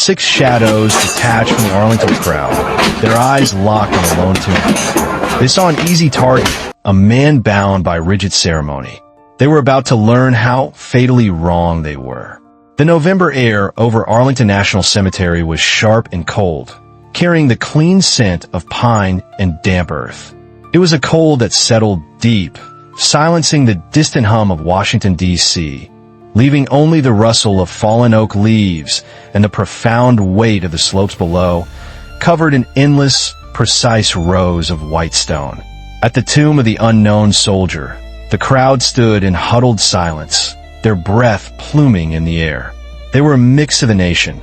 6 shadows detached from the Arlington crowd, their eyes locked on the lone tomb. They saw an easy target, a man bound by rigid ceremony. They were about to learn how fatally wrong they were. The November air over Arlington National Cemetery was sharp and cold, carrying the clean scent of pine and damp earth. It was a cold that settled deep, silencing the distant hum of Washington, D.C., leaving only the rustle of fallen oak leaves and the profound weight of the slopes below, covered in endless, precise rows of white stone. At the tomb of the unknown soldier, the crowd stood in huddled silence, their breath pluming in the air. They were a mix of the nation,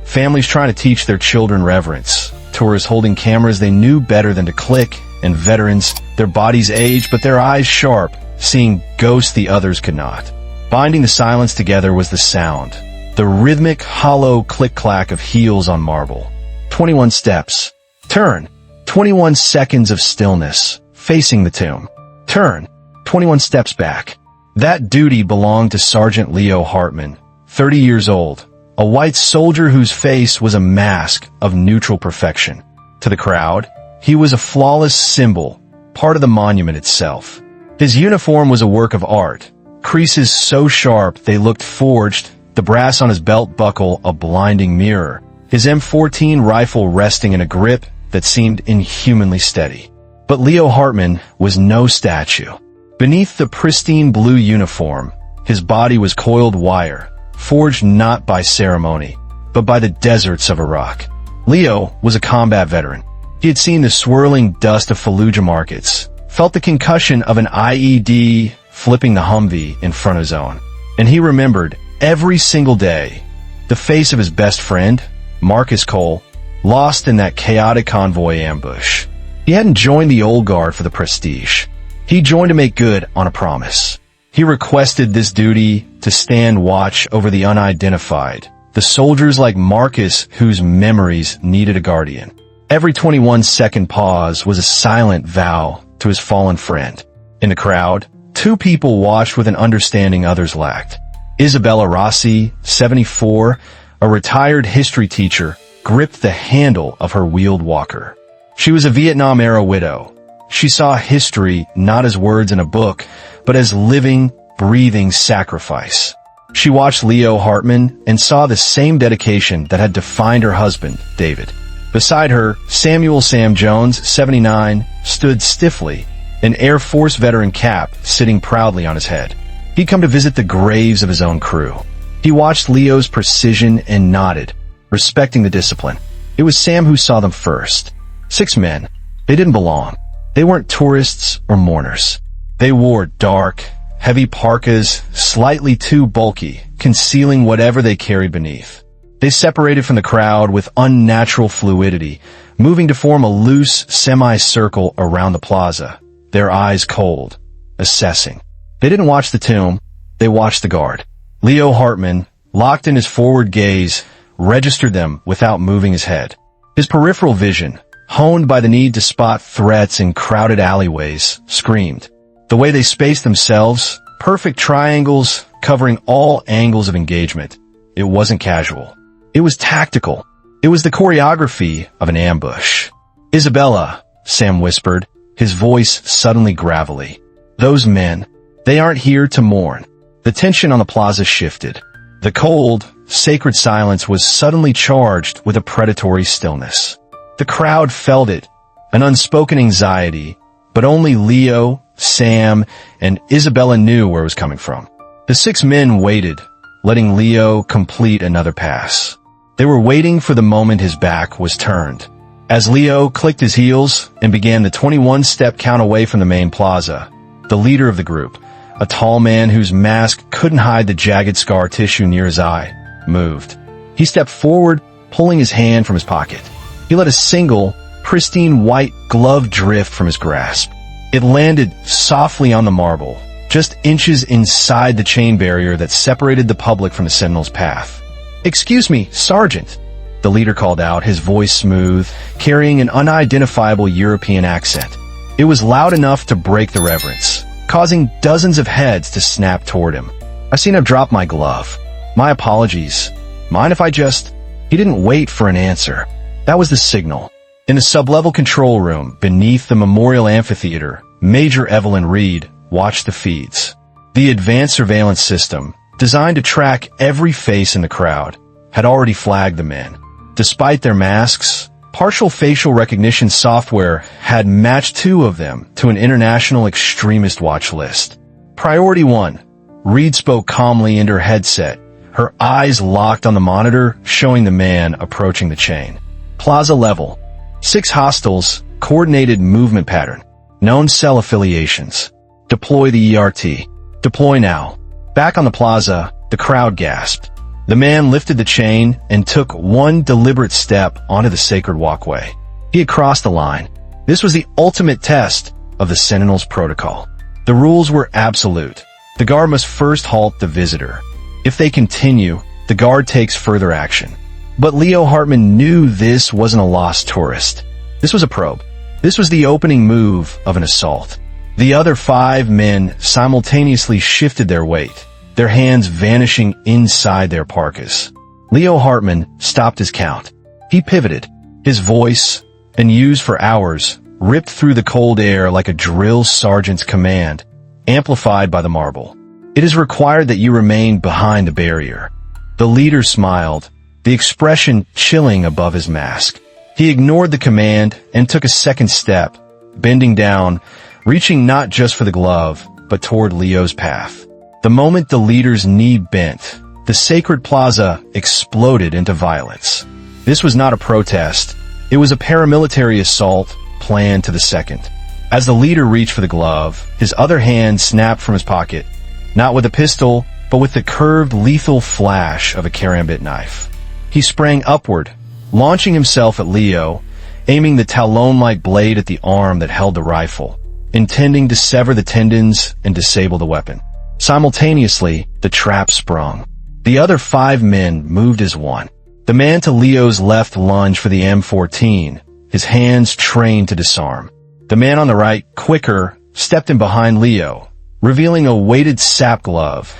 families trying to teach their children reverence, tourists holding cameras they knew better than to click, and veterans, their bodies aged but their eyes sharp, seeing ghosts the others could not. Binding the silence together was the sound, the rhythmic, hollow click-clack of heels on marble. 21 steps. Turn. 21 seconds of stillness, facing the tomb. Turn. 21 steps back. That duty belonged to Sergeant Leo Hartman, 30 years old, a white soldier whose face was a mask of neutral perfection. To the crowd, he was a flawless symbol, part of the monument itself. His uniform was a work of art, creases so sharp they looked forged, the brass on his belt buckle a blinding mirror, his M14 rifle resting in a grip that seemed inhumanly steady. But Leo Hartman was no statue. Beneath the pristine blue uniform, his body was coiled wire, forged not by ceremony, but by the deserts of Iraq. Leo was a combat veteran. He had seen the swirling dust of Fallujah markets, felt the concussion of an IED flipping the Humvee in front of his own. And he remembered, every single day, the face of his best friend, Marcus Cole, lost in that chaotic convoy ambush. He hadn't joined the old guard for the prestige. He joined to make good on a promise. He requested this duty to stand watch over the unidentified, the soldiers like Marcus whose memories needed a guardian. Every 21-second pause was a silent vow to his fallen friend. In the crowd, 2 people watched with an understanding others lacked. Isabella Rossi, 74, a retired history teacher, gripped the handle of her wheeled walker. She was a Vietnam-era widow. She saw history not as words in a book, but as living, breathing sacrifice. She watched Leo Hartman and saw the same dedication that had defined her husband, David. Beside her, Samuel Sam Jones, 79, stood stiffly, an Air Force veteran cap sitting proudly on his head. He'd come to visit the graves of his own crew. He watched Leo's precision and nodded, respecting the discipline. It was Sam who saw them first. 6 men. They didn't belong. They weren't tourists or mourners. They wore dark, heavy parkas, slightly too bulky, concealing whatever they carried beneath. They separated from the crowd with unnatural fluidity, moving to form a loose semicircle around the plaza, their eyes cold, assessing. They didn't watch the tomb, they watched the guard. Leo Hartman, locked in his forward gaze, registered them without moving his head. His peripheral vision, honed by the need to spot threats in crowded alleyways, screamed. The way they spaced themselves, perfect triangles covering all angles of engagement. It wasn't casual. It was tactical. It was the choreography of an ambush. Isabella, Sam whispered, his voice suddenly gravelly. Those men, they aren't here to mourn. The tension on the plaza shifted. The cold, sacred silence was suddenly charged with a predatory stillness. The crowd felt it, an unspoken anxiety, but only Leo, Sam, and Isabella knew where it was coming from. The 6 men waited, letting Leo complete another pass. They were waiting for the moment his back was turned. As Leo clicked his heels and began the 21-step count away from the main plaza, the leader of the group, a tall man whose mask couldn't hide the jagged scar tissue near his eye, moved. He stepped forward, pulling his hand from his pocket. He let a single, pristine white glove drift from his grasp. It landed softly on the marble, just inches inside the chain barrier that separated the public from the Sentinel's path. "Excuse me, Sergeant," the leader called out, his voice smooth, carrying an unidentifiable European accent. It was loud enough to break the reverence, causing dozens of heads to snap toward him. "I seem to have dropped my glove. My apologies. Mind if I just—" He didn't wait for an answer. That was the signal. In the sublevel control room, beneath the Memorial Amphitheater, Major Evelyn Reed watched the feeds. The advanced surveillance system, designed to track every face in the crowd, had already flagged the men. Despite their masks, partial facial recognition software had matched 2 of them to an international extremist watch list. Priority 1. Reed spoke calmly into her headset, her eyes locked on the monitor showing the man approaching the chain. Plaza level. 6 hostiles, coordinated movement pattern. Known cell affiliations. Deploy the ERT. Deploy now. Back on the plaza, the crowd gasped. The man lifted the chain and took one deliberate step onto the sacred walkway. He had crossed the line. This was the ultimate test of the Sentinel's protocol. The rules were absolute. The guard must first halt the visitor. If they continue, the guard takes further action. But Leo Hartman knew this wasn't a lost tourist. This was a probe. This was the opening move of an assault. The other 5 men simultaneously shifted their weight, their hands vanishing inside their parkas. Leo Hartman stopped his count. He pivoted. His voice, and used for hours, ripped through the cold air like a drill sergeant's command, amplified by the marble. It is required that you remain behind the barrier. The leader smiled, the expression chilling above his mask. He ignored the command and took a second step, bending down, reaching not just for the glove, but toward Leo's path. The moment the leader's knee bent, the sacred plaza exploded into violence. This was not a protest. It was a paramilitary assault planned to the second. As the leader reached for the glove, his other hand snapped from his pocket, not with a pistol, but with the curved, lethal flash of a karambit knife. He sprang upward, launching himself at Leo, aiming the talon-like blade at the arm that held the rifle, intending to sever the tendons and disable the weapon. Simultaneously, the trap sprung. The other 5 men moved as one. The man to Leo's left lunged for the M14, his hands trained to disarm. The man on the right, quicker, stepped in behind Leo, revealing a weighted sap glove,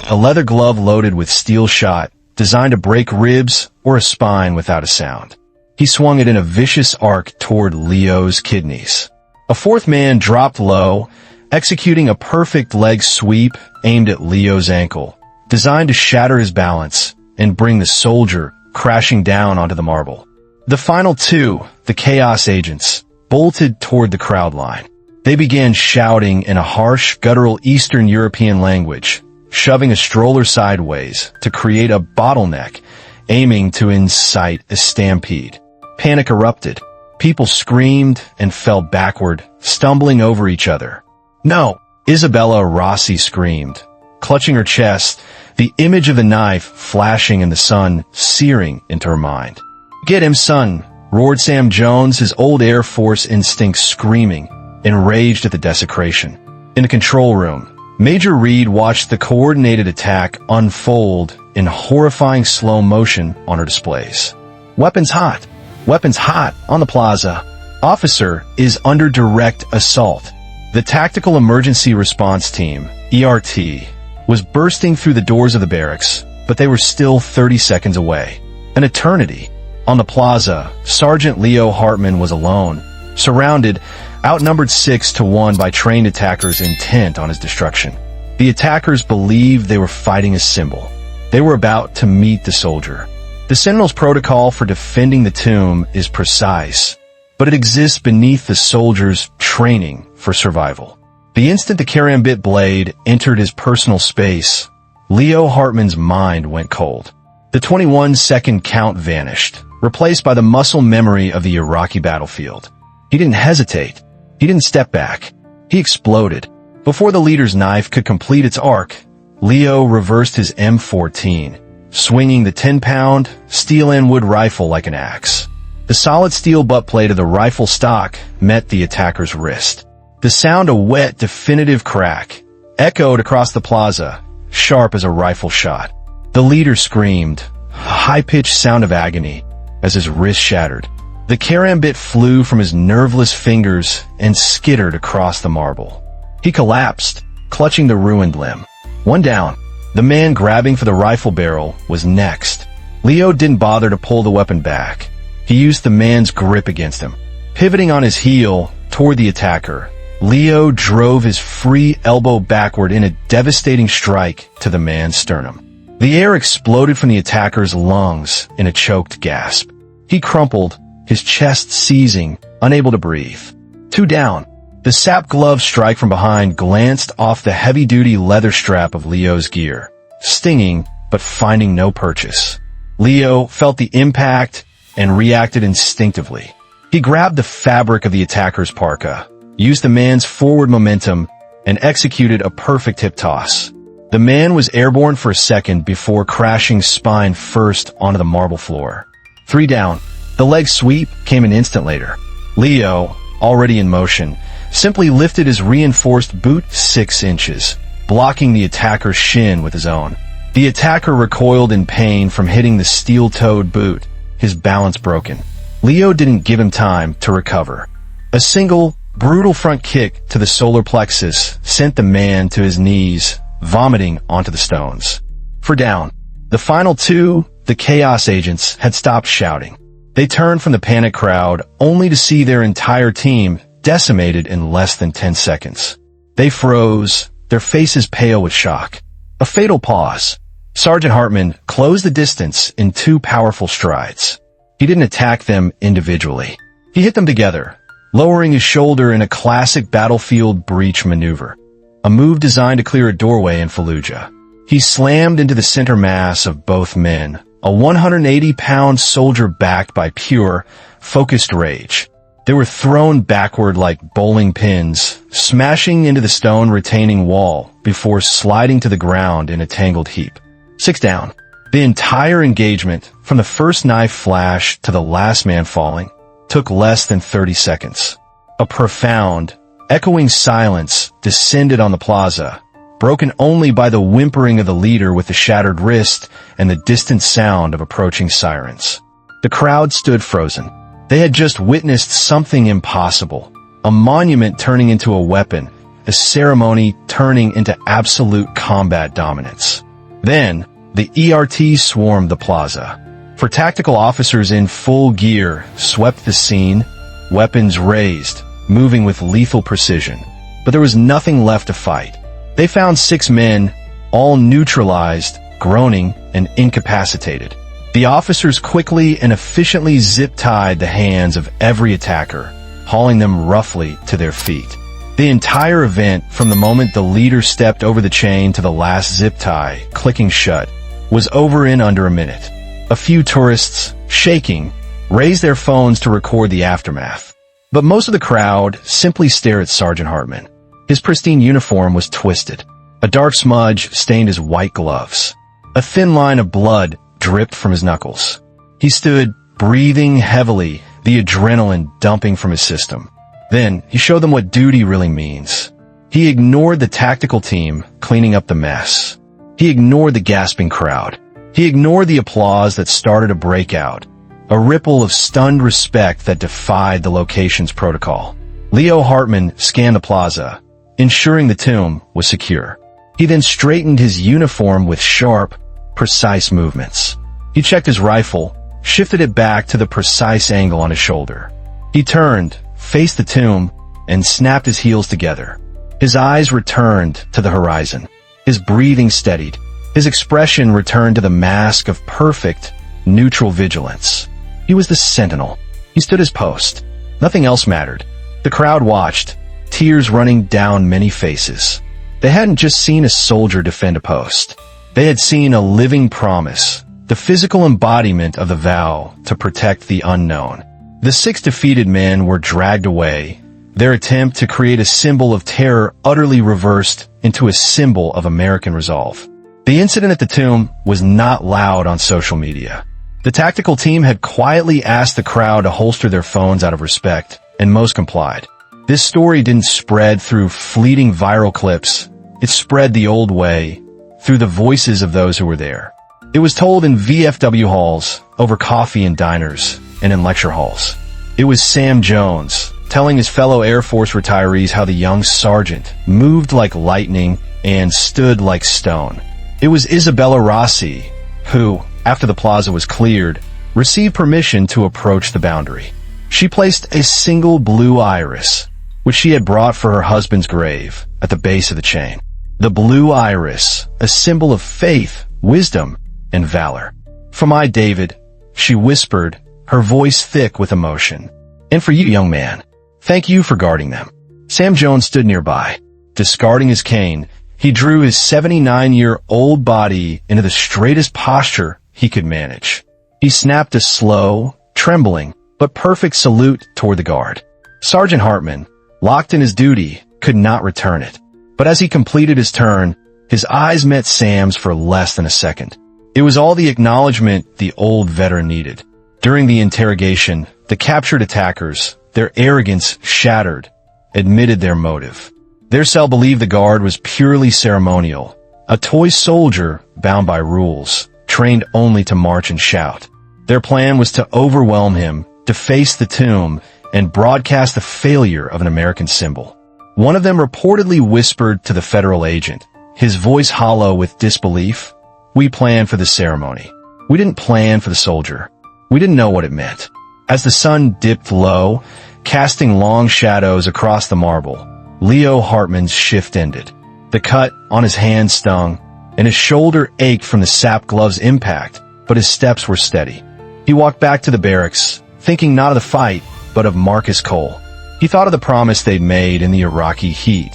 a leather glove loaded with steel shot, designed to break ribs or a spine without a sound. He swung it in a vicious arc toward Leo's kidneys. A 4th man dropped low, executing a perfect leg sweep aimed at Leo's ankle, designed to shatter his balance and bring the soldier crashing down onto the marble. The final 2, the Chaos Agents, bolted toward the crowd line. They began shouting in a harsh, guttural Eastern European language, shoving a stroller sideways to create a bottleneck, aiming to incite a stampede. Panic erupted. People screamed and fell backward, stumbling over each other. "No!" Isabella Rossi screamed, clutching her chest, the image of the knife flashing in the sun searing into her mind. "Get him, son!" roared Sam Jones, his old Air Force instincts screaming, enraged at the desecration. In the control room, Major Reed watched the coordinated attack unfold in horrifying slow motion on her displays. "Weapons hot! Weapons hot on the plaza! Officer is under direct assault!" The Tactical Emergency Response Team, ERT, was bursting through the doors of the barracks, but they were still 30 seconds away. An eternity. On the plaza, Sergeant Leo Hartman was alone, surrounded, outnumbered 6-1 by trained attackers intent on his destruction. The attackers believed they were fighting a symbol. They were about to meet the soldier. The Sentinel's protocol for defending the tomb is precise, but it exists beneath the soldier's training for survival. The instant the karambit blade entered his personal space, Leo Hartman's mind went cold. The 21-second count vanished, replaced by the muscle memory of the Iraqi battlefield. He didn't hesitate. He didn't step back. He exploded. Before the leader's knife could complete its arc, Leo reversed his M14, swinging the 10-pound steel and wood rifle like an axe. The solid steel butt plate of the rifle stock met the attacker's wrist. The sound of wet, definitive crack echoed across the plaza, sharp as a rifle shot. The leader screamed, a high-pitched sound of agony, as his wrist shattered. The karambit flew from his nerveless fingers and skittered across the marble. He collapsed, clutching the ruined limb. One down. The man grabbing for the rifle barrel was next. Leo didn't bother to pull the weapon back. He used the man's grip against him. Pivoting on his heel toward the attacker, Leo drove his free elbow backward in a devastating strike to the man's sternum. The air exploded from the attacker's lungs in a choked gasp. He crumpled, his chest seizing, unable to breathe. 2 down. The sap glove strike from behind glanced off the heavy-duty leather strap of Leo's gear, stinging but finding no purchase. Leo felt the impact and reacted instinctively. He grabbed the fabric of the attacker's parka, used the man's forward momentum, and executed a perfect hip toss. The man was airborne for a second before crashing spine first onto the marble floor. 3 down. The leg sweep came an instant later. Leo, already in motion, simply lifted his reinforced boot 6 inches, blocking the attacker's shin with his own. The attacker recoiled in pain from hitting the steel-toed boot, his balance broken. Leo didn't give him time to recover. A single, brutal front kick to the solar plexus sent the man to his knees, vomiting onto the stones. 4 down. The final 2, the Chaos Agents, had stopped shouting. They turned from the panicked crowd only to see their entire team decimated in less than 10 seconds. They froze, their faces pale with shock. A fatal pause. Sergeant Hartman closed the distance in 2 powerful strides. He didn't attack them individually. He hit them together, lowering his shoulder in a classic battlefield breach maneuver, a move designed to clear a doorway in Fallujah. He slammed into the center mass of both men, a 180-pound soldier backed by pure, focused rage. They were thrown backward like bowling pins, smashing into the stone retaining wall before sliding to the ground in a tangled heap. 6 down. The entire engagement, from the first knife flash to the last man falling, took less than 30 seconds. A profound, echoing silence descended on the plaza, broken only by the whimpering of the leader with the shattered wrist and the distant sound of approaching sirens. The crowd stood frozen. They had just witnessed something impossible, a monument turning into a weapon, a ceremony turning into absolute combat dominance. Then, the ERT swarmed the plaza. For tactical officers in full gear swept the scene, weapons raised, moving with lethal precision. But there was nothing left to fight. They found 6 men, all neutralized, groaning, and incapacitated. The officers quickly and efficiently zip-tied the hands of every attacker, hauling them roughly to their feet. The entire event, from the moment the leader stepped over the chain to the last zip tie clicking shut, was over in under a minute. A few tourists, shaking, raised their phones to record the aftermath. But most of the crowd simply stared at Sergeant Hartman. His pristine uniform was twisted. A dark smudge stained his white gloves. A thin line of blood dripped from his knuckles. He stood, breathing heavily, the adrenaline dumping from his system. Then, he showed them what duty really means. He ignored the tactical team cleaning up the mess. He ignored the gasping crowd. He ignored the applause that started a breakout, a ripple of stunned respect that defied the location's protocol. Leo Hartman scanned the plaza, ensuring the tomb was secure. He then straightened his uniform with sharp, precise movements. He checked his rifle, shifted it back to the precise angle on his shoulder. He turned, faced the tomb, and snapped his heels together. His eyes returned to the horizon. His breathing steadied. His expression returned to the mask of perfect, neutral vigilance. He was the Sentinel. He stood his post. Nothing else mattered. The crowd watched, tears running down many faces. They hadn't just seen a soldier defend a post. They had seen a living promise, the physical embodiment of the vow to protect the unknown. The 6 defeated men were dragged away, their attempt to create a symbol of terror utterly reversed into a symbol of American resolve. The incident at the tomb was not loud on social media. The tactical team had quietly asked the crowd to holster their phones out of respect, and most complied. This story didn't spread through fleeting viral clips. It spread the old way, through the voices of those who were there. It was told in VFW halls, over coffee in diners, and in lecture halls. It was Sam Jones, telling his fellow Air Force retirees how the young sergeant moved like lightning and stood like stone. It was Isabella Rossi, who, after the plaza was cleared, received permission to approach the boundary. She placed a single blue iris, which she had brought for her husband's grave, at the base of the chain. The blue iris, a symbol of faith, wisdom, and valor. "For my David," she whispered, her voice thick with emotion. "And for you, young man, thank you for guarding them." Sam Jones stood nearby. Discarding his cane, he drew his 79-year-old body into the straightest posture he could manage. He snapped a slow, trembling, but perfect salute toward the guard. Sergeant Hartman, locked in his duty, could not return it. But as he completed his turn, his eyes met Sam's for less than a second. It was all the acknowledgement the old veteran needed. During the interrogation, the captured attackers, their arrogance shattered, admitted their motive. Their cell believed the guard was purely ceremonial, a toy soldier bound by rules, trained only to march and shout. Their plan was to overwhelm him, deface the tomb, and broadcast the failure of an American symbol. One of them reportedly whispered to the federal agent, his voice hollow with disbelief, "We planned for the ceremony. We didn't plan for the soldier. We didn't know what it meant." As the sun dipped low, casting long shadows across the marble, Leo Hartman's shift ended. The cut on his hand stung, and his shoulder ached from the sap glove's impact, but his steps were steady. He walked back to the barracks, thinking not of the fight, but of Marcus Cole. He thought of the promise they'd made in the Iraqi heat.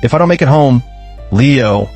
"If I don't make it home, Leo,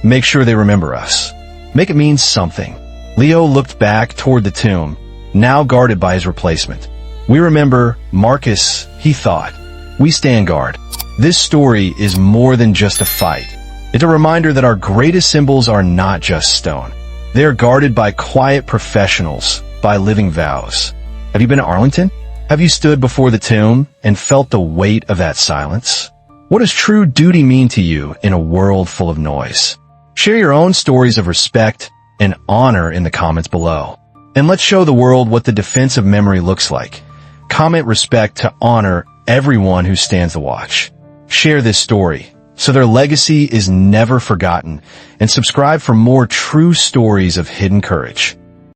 make sure they remember us. Make it mean something." Leo looked back toward the tomb, now guarded by his replacement. "We remember Marcus," he thought. "We stand guard." This story is more than just a fight. It's a reminder that our greatest symbols are not just stone. They are guarded by quiet professionals, by living vows. Have you been to Arlington? Have you stood before the tomb and felt the weight of that silence? What does true duty mean to you in a world full of noise? Share your own stories of respect and honor in the comments below. And let's show the world what the defense of memory looks like. Comment respect to honor everyone who stands the watch. Share this story so their legacy is never forgotten, and subscribe for more true stories of hidden courage.